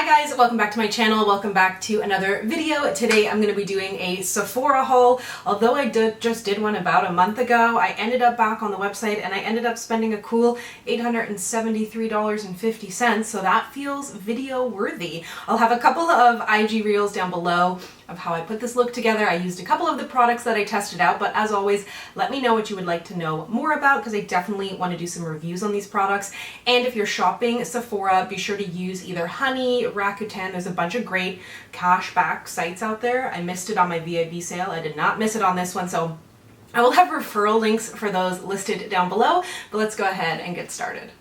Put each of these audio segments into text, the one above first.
Hi guys, welcome back to my channel. Welcome back to another video. Today I'm going to be doing a Sephora haul. Although I just did one about a month ago, I ended up back on the website and I ended up spending a cool $873.50, so that feels video worthy. I'll have a couple of IG reels down below of how I put this look together. I used a couple of the products that I tested out, but as always, let me know what you would like to know more about because I definitely want to do some reviews on these products. And if you're shopping Sephora, be sure to use either Honey, Rakuten. There's a bunch of great cashback sites out there. I missed it on my VIB sale. I did not miss it on this one, so I will have referral links for those listed down below, but let's go ahead and get started.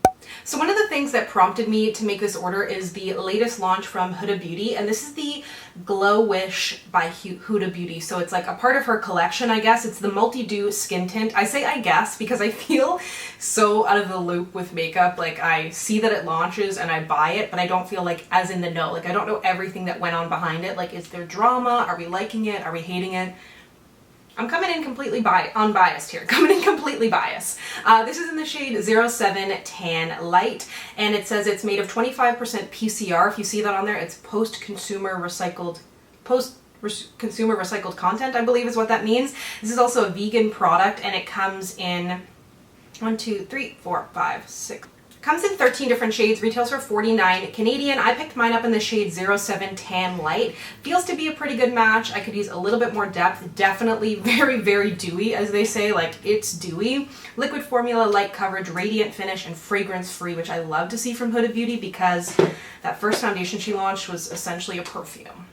So one of the things that prompted me to make this order is the latest launch from Huda Beauty, and this is the Glowish by Huda Beauty. So it's like a part of her collection, I guess. It's the multi-dew skin tint. I say I guess because I feel so out of the loop with makeup. Like I see that it launches and I buy it, but I don't feel like as in the know. Like I don't know everything that went on behind it. Like is there drama? Are we liking it? Are we hating it? I'm coming in completely unbiased here. Coming in completely biased. This is in the shade 07 Tan Light, and it says it's made of 25% PCR. If you see that on there, it's post-consumer recycled content, I believe is what that means. This is also a vegan product, and it comes in 1, 2, 3, 4, 5, 6. Comes in 13 different shades, retails for $49 Canadian. I picked mine up in the shade 07 Tan Light. Feels to be a pretty good match. I could use a little bit more depth. Definitely very, very dewy, as they say. Like, it's dewy. Liquid formula, light coverage, radiant finish, and fragrance-free, which I love to see from Huda Beauty because that first foundation she launched was essentially a perfume.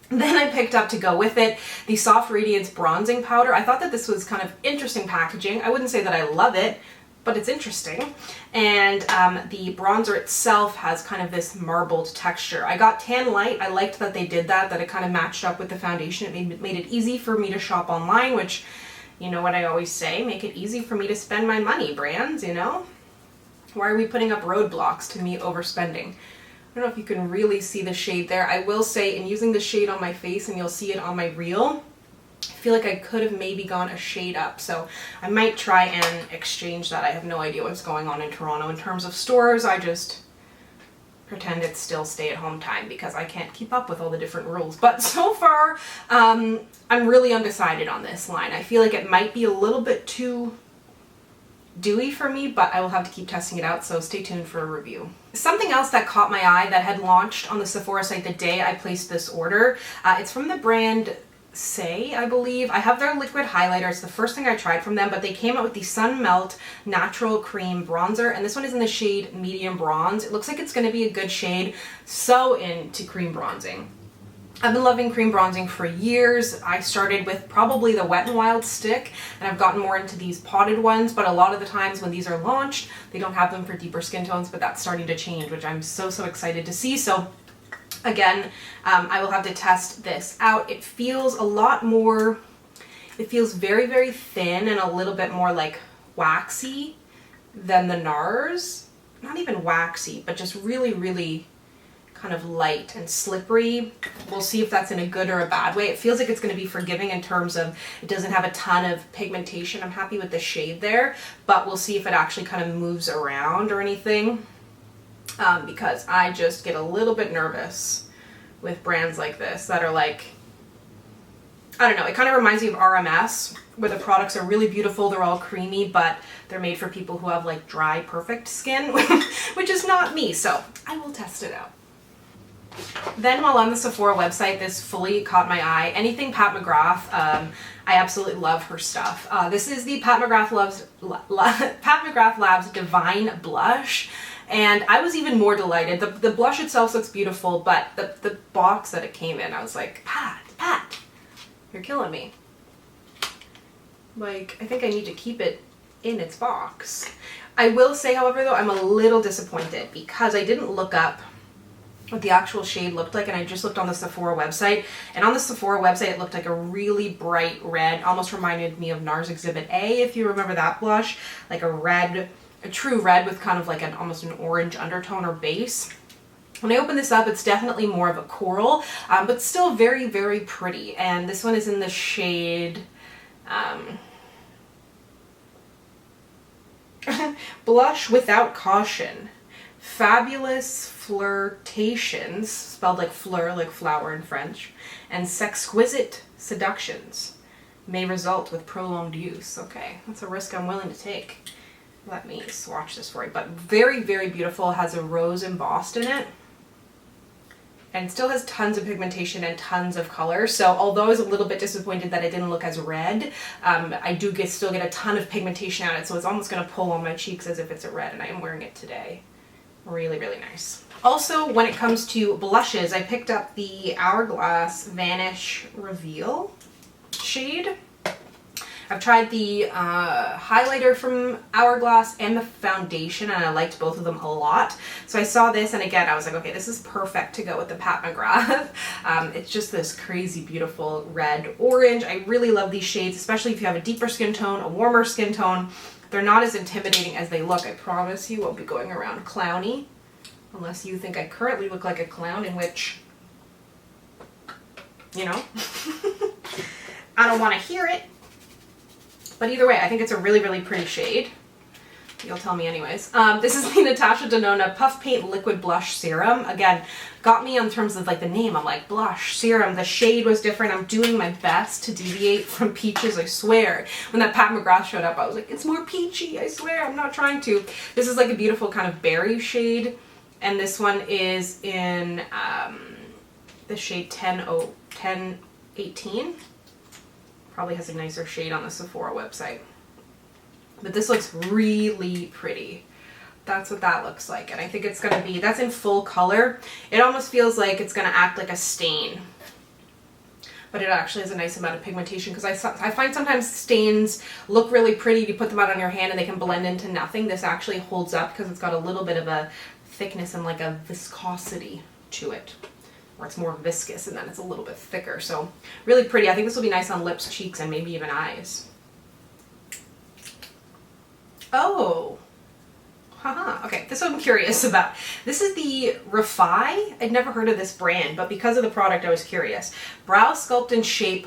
Then I picked up to go with it the Soft Radiance Bronzing Powder. I thought that this was kind of interesting packaging. I wouldn't say that I love it, but it's interesting. And the bronzer itself has kind of this marbled texture. I got Tan Light. I liked that they did that it kind of matched up with the foundation. It made it easy for me to shop online, which, you know what I always say, make it easy for me to spend my money, brands, you know? Why are we putting up roadblocks to me overspending? I don't know if you can really see the shade there. I will say, in using the shade on my face, and you'll see it on my reel, I feel like I could have maybe gone a shade up, so I might try and exchange that. I have no idea what's going on in Toronto in terms of stores. I just pretend it's still stay-at-home time because I can't keep up with all the different rules. But so far, I'm really undecided on this line. I feel like it might be a little bit too dewy for me, but I will have to keep testing it out, so stay tuned for a review. Something else that caught my eye that had launched on the Sephora site the day I placed this order, it's from the brand I believe. I have their liquid highlighter. It's the first thing I tried from them, but they came out with the Sun Melt Natural Cream Bronzer, and this one is in the shade Medium Bronze. It looks like it's going to be a good shade. So into cream bronzing. I've been loving cream bronzing for years. I started with probably the Wet n Wild stick, and I've gotten more into these potted ones, but a lot of the times when these are launched, they don't have them for deeper skin tones, but that's starting to change, which I'm so excited to see. So again, I will have to test this out. It feels a lot more, it feels very, very thin and a little bit more like waxy than the NARS. Not even waxy, but just really, really kind of light and slippery. We'll see if that's in a good or a bad way. It feels like it's going to be forgiving in terms of it doesn't have a ton of pigmentation. I'm happy with the shade there, but we'll see if it actually kind of moves around or anything. Because I just get a little bit nervous with brands like this that are like, I don't know, it kind of reminds me of RMS, where the products are really beautiful, they're all creamy, but they're made for people who have like dry, perfect skin, which is not me, so I will test it out. Then while on the Sephora website, this fully caught my eye. Anything Pat Mcgrath, I absolutely love her stuff. This is the Pat Mcgrath Labs Divine Blush. And I was even more delighted. The blush itself looks beautiful, but the box that it came in, I was like, Pat, you're killing me. Like, I think I need to keep it in its box. I will say, however, though, I'm a little disappointed because I didn't look up what the actual shade looked like, and I just looked on the Sephora website. And on the Sephora website, it looked like a really bright red, almost reminded me of NARS Exhibit A, if you remember that blush. Like a true red with kind of like almost an orange undertone or base. When I open this up, it's definitely more of a coral, but still very, very pretty. And this one is in the shade Blush Without Caution. Fabulous Flirtations, spelled like fleur, like flower in French, and Sexquisite Seductions may result with prolonged use. Okay, that's a risk I'm willing to take. Let me swatch this for you. But very, very beautiful. Has a rose embossed in it. And still has tons of pigmentation and tons of color. So although I was a little bit disappointed that it didn't look as red, I do still get a ton of pigmentation out of it. So it's almost going to pull on my cheeks as if it's a red, and I am wearing it today. Really, really nice. Also, when it comes to blushes, I picked up the Hourglass Vanish Reveal shade. I've tried the highlighter from Hourglass and the foundation, and I liked both of them a lot. So I saw this, and again, I was like, okay, this is perfect to go with the Pat McGrath. It's just this crazy, beautiful red orange. I really love these shades, especially if you have a deeper skin tone, a warmer skin tone. They're not as intimidating as they look. I promise you won't be going around clowny, unless you think I currently look like a clown, in which, you know, I don't want to hear it. But either way, I think it's a really, really pretty shade. You'll tell me anyways. This is the Natasha Denona Puff Paint Liquid Blush Serum. Again, got me on terms of like the name. I'm like, blush, serum. The shade was different. I'm doing my best to deviate from peaches, I swear. When that Pat McGrath showed up, I was like, it's more peachy, I swear. I'm not trying to. This is like a beautiful kind of berry shade. And this one is in the shade 1018. Probably has a nicer shade on the Sephora website. But this looks really pretty. That's what that looks like. And I think it's going to be, that's in full color. It almost feels like it's going to act like a stain. But it actually has a nice amount of pigmentation, because I find sometimes stains look really pretty. You put them out on your hand and they can blend into nothing. This actually holds up because it's got a little bit of a thickness and like a viscosity to it. Or it's more viscous and then it's a little bit thicker. So really pretty. I think this will be nice on lips, cheeks, and maybe even eyes. Oh, haha. Okay, this one I'm curious about. This is the Refi. I'd never heard of this brand, but because of the product, I was curious. Brow Sculpt Shape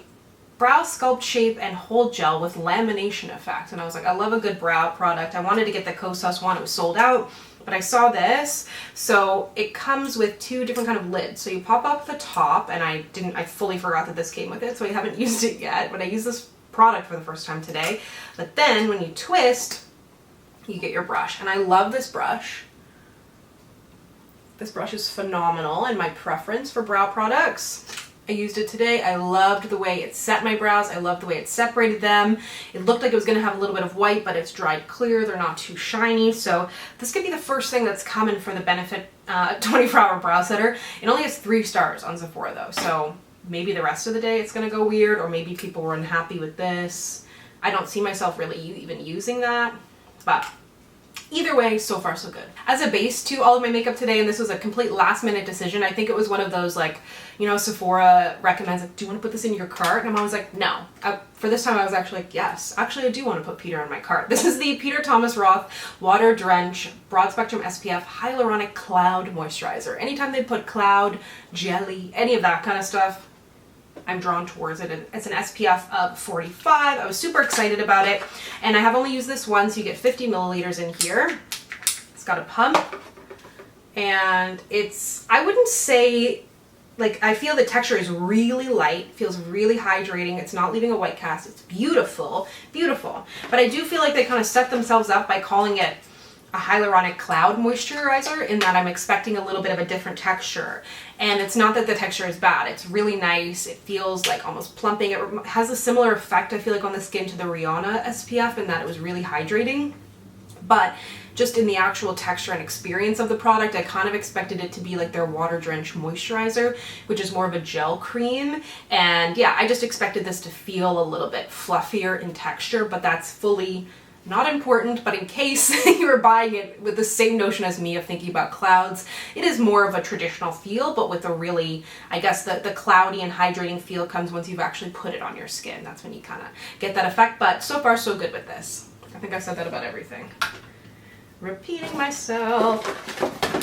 and Hold Gel with Lamination Effect. And I was like, I love a good brow product. I wanted to get the Kosas one. It was sold out, but I saw this. So it comes with two different kind of lids. So you pop up the top, and I fully forgot that this came with it, so I haven't used it yet, but I used this product for the first time today. But then when you twist, you get your brush. And I love this brush. This brush is phenomenal and my preference for brow products. I used it today. I loved the way it set my brows. I loved the way it separated them. It looked like it was going to have a little bit of white, but it's dried clear. They're not too shiny. So this could be the first thing that's coming for the Benefit 24-hour brow setter. It only has 3 stars on Sephora though. So maybe the rest of the day it's going to go weird, or maybe people were unhappy with this. I don't see myself really even using that. But either way, so far so good. As a base to all of my makeup today, and this was a complete last minute decision, I think it was one of those, like, you know, Sephora recommends, like, do you want to put this in your cart? And I'm always like, no. For this time I was actually like, yes, actually I do want to put Peter in my cart. This is the Peter Thomas Roth Water Drench Broad Spectrum SPF Hyaluronic Cloud Moisturizer. Anytime they put cloud, jelly, any of that kind of stuff, I'm drawn towards it. It's an SPF of 45. I was super excited about it, and I have only used this once. You get 50 milliliters in here. It's got a pump, and it's, I wouldn't say, like, I feel the texture is really light, feels really hydrating. It's not leaving a white cast. It's beautiful, beautiful. But I do feel like they kind of set themselves up by calling it a hyaluronic cloud moisturizer, in that I'm expecting a little bit of a different texture. And it's not that the texture is bad. It's really nice. It feels like almost plumping. It has a similar effect, I feel like, on the skin to the Rihanna SPF, in that it was really hydrating. But just in the actual texture and experience of the product, I kind of expected it to be like their Water Drench Moisturizer, which is more of a gel cream. And yeah, I just expected this to feel a little bit fluffier in texture, but that's fully not important. But in case you were buying it with the same notion as me of thinking about clouds, it is more of a traditional feel, but with a really, I guess the cloudy and hydrating feel comes once you've actually put it on your skin. That's when you kind of get that effect. But so far so good with this. I think I said that about everything. Repeating myself.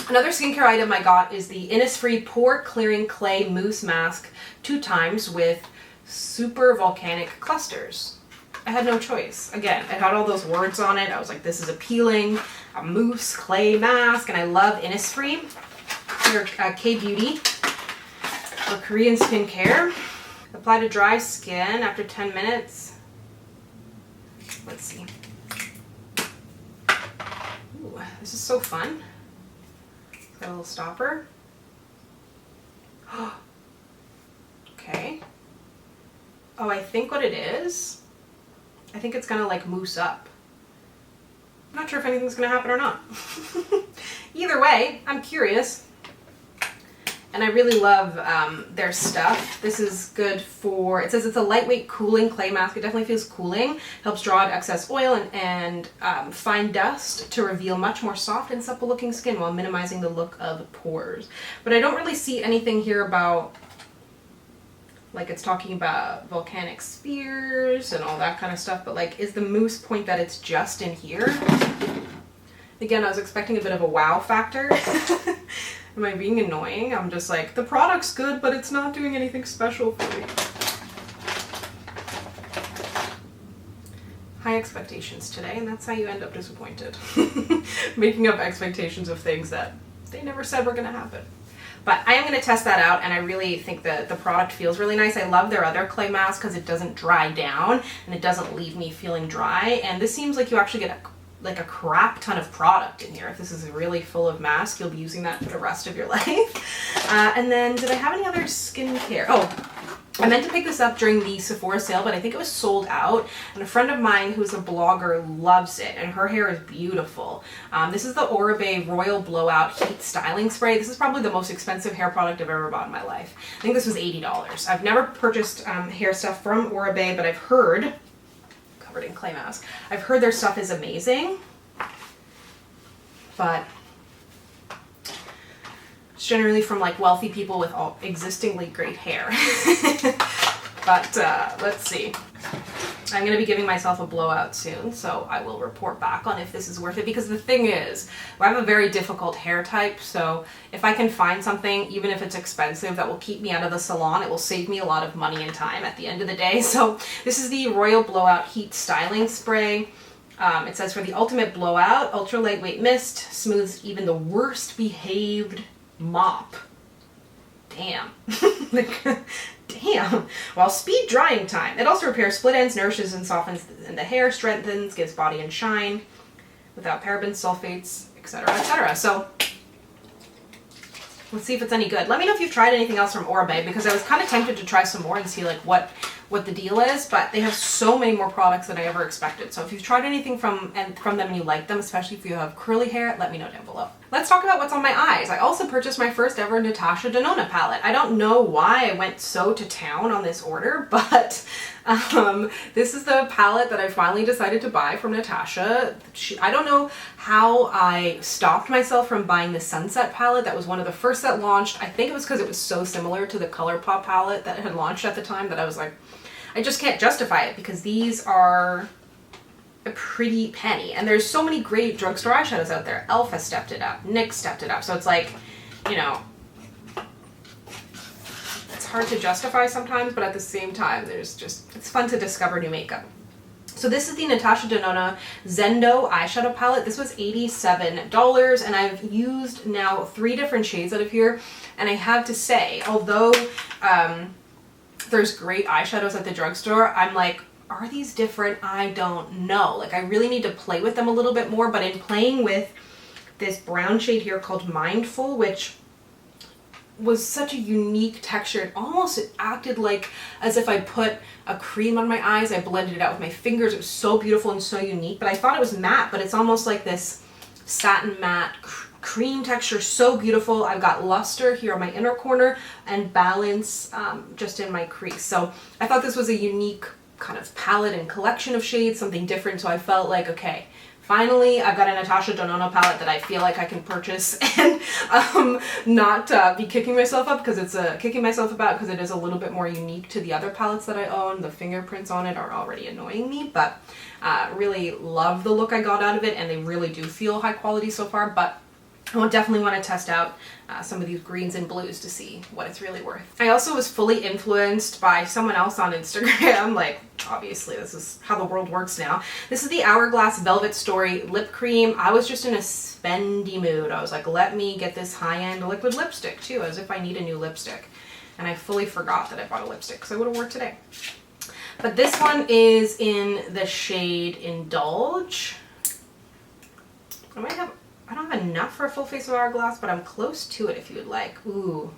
Another skincare item I got is the Innisfree Pore Clearing Clay Mousse Mask 2 times with Super Volcanic Clusters. I had no choice. Again, it had all those words on it. I was like, this is appealing. A mousse clay mask, and I love Innisfree. Your K-Beauty for Korean skincare. Apply to dry skin after 10 minutes. Let's see. Ooh, this is so fun. Got a little stopper. Okay. Oh, I think what it is, I think it's gonna like mousse up. I'm not sure if anything's gonna happen or not. Either way, I'm curious. And I really love their stuff. This is good for, it says it's a lightweight cooling clay mask. It definitely feels cooling. Helps draw out excess oil and fine dust to reveal much more soft and supple looking skin while minimizing the look of pores. But I don't really see anything here about, like it's talking about volcanic spheres and all that kind of stuff. But like, is the mousse point that it's just in here? Again, I was expecting a bit of a wow factor. Am I being annoying? I'm just like, the product's good, but it's not doing anything special for me. High expectations today, and that's how you end up disappointed. Making up expectations of things that they never said were gonna happen. But I am going to test that out, and I really think that the product feels really nice. I love their other clay mask because it doesn't dry down, and it doesn't leave me feeling dry. And this seems like you actually get a crap ton of product in here. If this is really full of mask, you'll be using that for the rest of your life. And then, did I have any other skincare? Oh, I meant to pick this up during the Sephora sale, but I think it was sold out. And a friend of mine who's a blogger loves it, and her hair is beautiful. This is the Oribe Royal Blowout Heat Styling Spray. This is probably the most expensive hair product I've ever bought in my life. I think this was $80. I've never purchased hair stuff from Oribe, but I've heard, covered in clay mask, I've heard their stuff is amazing. But it's generally from like wealthy people with all existingly great hair. But let's see. I'm going to be giving myself a blowout soon, so I will report back on if this is worth it, because the thing is, I have a very difficult hair type, so if I can find something, even if it's expensive, that will keep me out of the salon, it will save me a lot of money and time at the end of the day. So this is the Royal Blowout Heat Styling Spray. It says, for the ultimate blowout, ultra lightweight mist, smooths even the worst behaved mop. Damn. Damn. While speed drying time. It also repairs split ends, nourishes and softens in the hair, strengthens, gives body and shine without parabens, sulfates, etc., etc. So let's see if it's any good. Let me know if you've tried anything else from Oribe, because I was kind of tempted to try some more and see like what the deal is, but they have so many more products than I ever expected. So if you've tried anything from them and you like them, especially if you have curly hair, let me know down below. Let's talk about what's on my eyes. I also purchased my first ever Natasha Denona palette. I don't know why I went so to town on this order, but this is the palette that I finally decided to buy from Natasha. I don't know how I stopped myself from buying the Sunset palette. That was one of the first that launched. I think it was because it was so similar to the ColourPop palette that had launched at the time that I was like, I just can't justify it, because these are a pretty penny. And there's so many great drugstore eyeshadows out there. Elf has stepped it up. NYX stepped it up. So it's like, you know, it's hard to justify sometimes, but at the same time, it's fun to discover new makeup. So this is the Natasha Denona Zendo eyeshadow palette. This was $87, and I've used now 3 different shades out of here. And I have to say, although there's great eyeshadows at the drugstore, I'm like, are these different? I don't know. Like, I really need to play with them a little bit more, but in playing with this brown shade here called Mindful, which was such a unique texture, it acted like as if I put a cream on my eyes. I blended it out with my fingers. It was so beautiful and so unique, but I thought it was matte, but it's almost like this satin matte cream texture, so beautiful. I've got luster here on my inner corner and balance just in my crease. So I thought this was a unique kind of palette and collection of shades, something different. So I felt like, okay, finally I've got a Natasha Denona palette that I feel like I can purchase and not be kicking myself up, because it's kicking myself about because it is a little bit more unique to the other palettes that I own. The fingerprints on it are already annoying me, but really love the look I got out of it, and they really do feel high quality so far. But I will definitely want to test out some of these greens and blues to see what it's really worth. I also was fully influenced by someone else on Instagram. Like, obviously this is how the world works now. This is the Hourglass Velvet Story lip cream. I was just in a spendy mood. I was like, let me get this high-end liquid lipstick too, as if I need a new lipstick. And I fully forgot that I bought a lipstick because I would have worn it today. But this one is in the shade Indulge. I don't have enough for a full face of Hourglass, but I'm close to it if you would like. Ooh.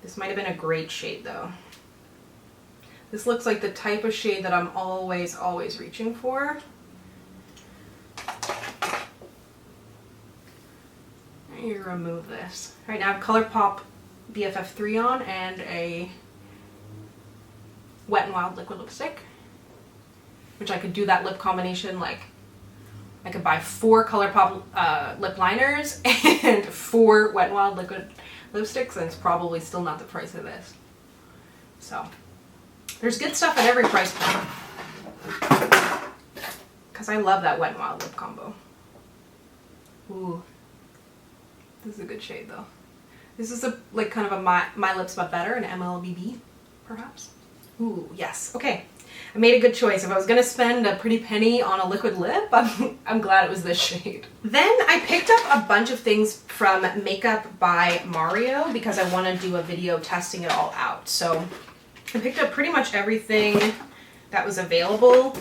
This might have been a great shade though. This looks like the type of shade that I'm always, always reaching for. You remove this. Right now I have ColourPop BFF3 on and a Wet n Wild liquid lipstick, which I could do that lip combination like I could buy 4 ColourPop lip liners and 4 Wet n Wild liquid lipsticks, and it's probably still not the price of this. So there's good stuff at every price point. Because I love that Wet n Wild lip combo. Ooh. This is a good shade though. This is a like kind of a My Lips But Better, an MLBB perhaps. Ooh, yes. Okay. I made a good choice. If I was going to spend a pretty penny on a liquid lip, I'm glad it was this shade. Then I picked up a bunch of things from Makeup by Mario because I want to do a video testing it all out. So I picked up pretty much everything that was available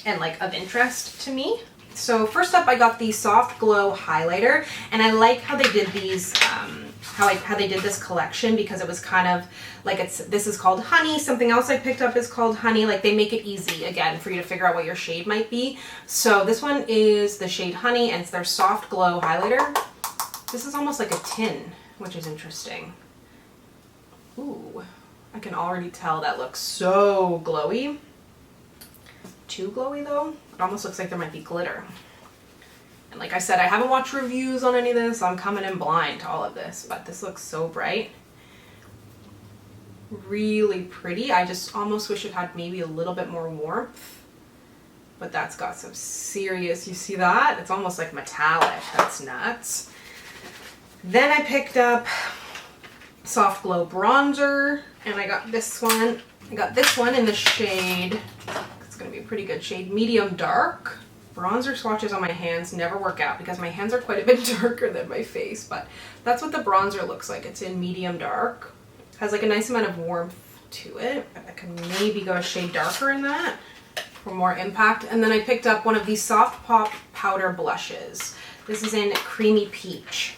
and like of interest to me. So first up, I got the Soft Glow highlighter, and I like how they did these, how they did this collection, because it was kind of like this is called Honey. Something else I picked up is called Honey. Like, they make it easy again for you to figure out what your shade might be. So this one is the shade Honey, and it's their Soft Glow highlighter. This is almost like a tin, which is interesting. Ooh, I can already tell that looks so glowy. Too glowy though. It almost looks like there might be glitter. And like I said, I haven't watched reviews on any of this, so I'm coming in blind to all of this, but this looks so bright. Really pretty. I just almost wish it had maybe a little bit more warmth, but that's got some serious, you see that? It's almost like metallic. That's nuts. Then I picked up Soft Glow bronzer, and I got this one. I got this one in the shade, it's going to be a pretty good shade, Medium Dark. Bronzer swatches on my hands never work out because my hands are quite a bit darker than my face, but that's what the bronzer looks like. It's in Medium Dark. Has like a nice amount of warmth to it. I can maybe go a shade darker in that for more impact. And then I picked up one of these Soft Pop powder blushes. This is in Creamy Peach.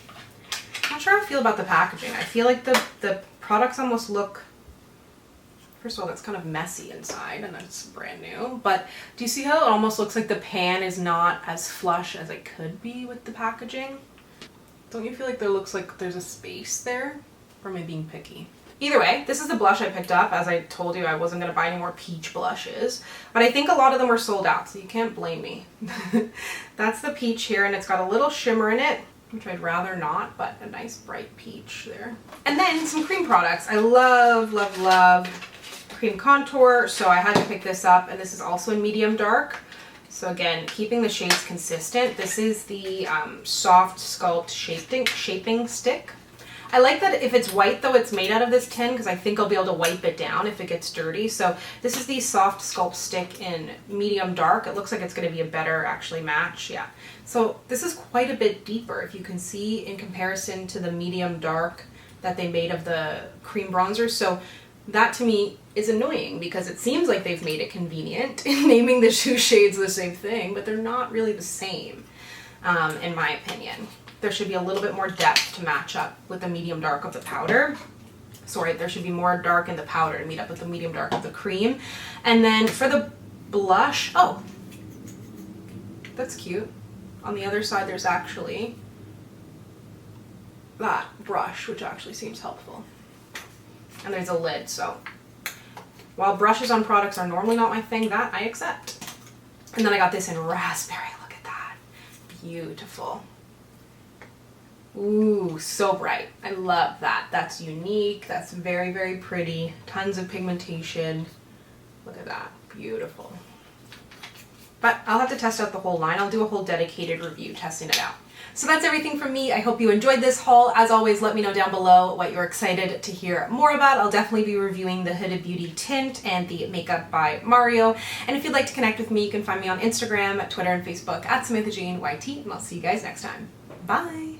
I'm not sure how I feel about the packaging. I feel like the products almost look, first of all, that's kind of messy inside, and that's brand new. But do you see how it almost looks like the pan is not as flush as it could be with the packaging? Don't you feel like there looks like there's a space there? Or am I being picky? Either way, this is the blush I picked up. As I told you, I wasn't going to buy any more peach blushes. But I think a lot of them were sold out, so you can't blame me. That's the peach here, and it's got a little shimmer in it, which I'd rather not, but a nice bright peach there. And then some cream products. I love, love, love cream contour, so I had to pick this up, and this is also in Medium Dark. So again, keeping the shades consistent. This is the Soft Sculpt Shaping Stick. I like that if it's white though, it's made out of this tin, because I think I'll be able to wipe it down if it gets dirty. So this is the Soft Sculpt Stick in Medium Dark. It looks like it's going to be a better actually match. Yeah. So this is quite a bit deeper, if you can see, in comparison to the Medium Dark that they made of the cream bronzer. So that to me is annoying, because it seems like they've made it convenient in naming the two shades the same thing, but they're not really the same, in my opinion. There should be a little bit more depth to match up with the medium dark of the powder. Sorry, there should be more dark in the powder to meet up with the medium dark of the cream. And then for the blush, oh, that's cute. On the other side, there's actually that brush, which actually seems helpful. And there's a lid, so while brushes on products are normally not my thing, that I accept. And then I got this in Raspberry. Look at that. Beautiful. Ooh, so bright. I love that. That's unique. That's very, very pretty. Tons of pigmentation. Look at that. Beautiful. But I'll have to test out the whole line. I'll do a whole dedicated review testing it out. So that's everything from me. I hope you enjoyed this haul. As always, let me know down below what you're excited to hear more about. I'll definitely be reviewing the Huda Beauty tint and the Makeup by Mario. And if you'd like to connect with me, you can find me on Instagram, Twitter, and Facebook at SamanthaJaneYT, and I'll see you guys next time. Bye!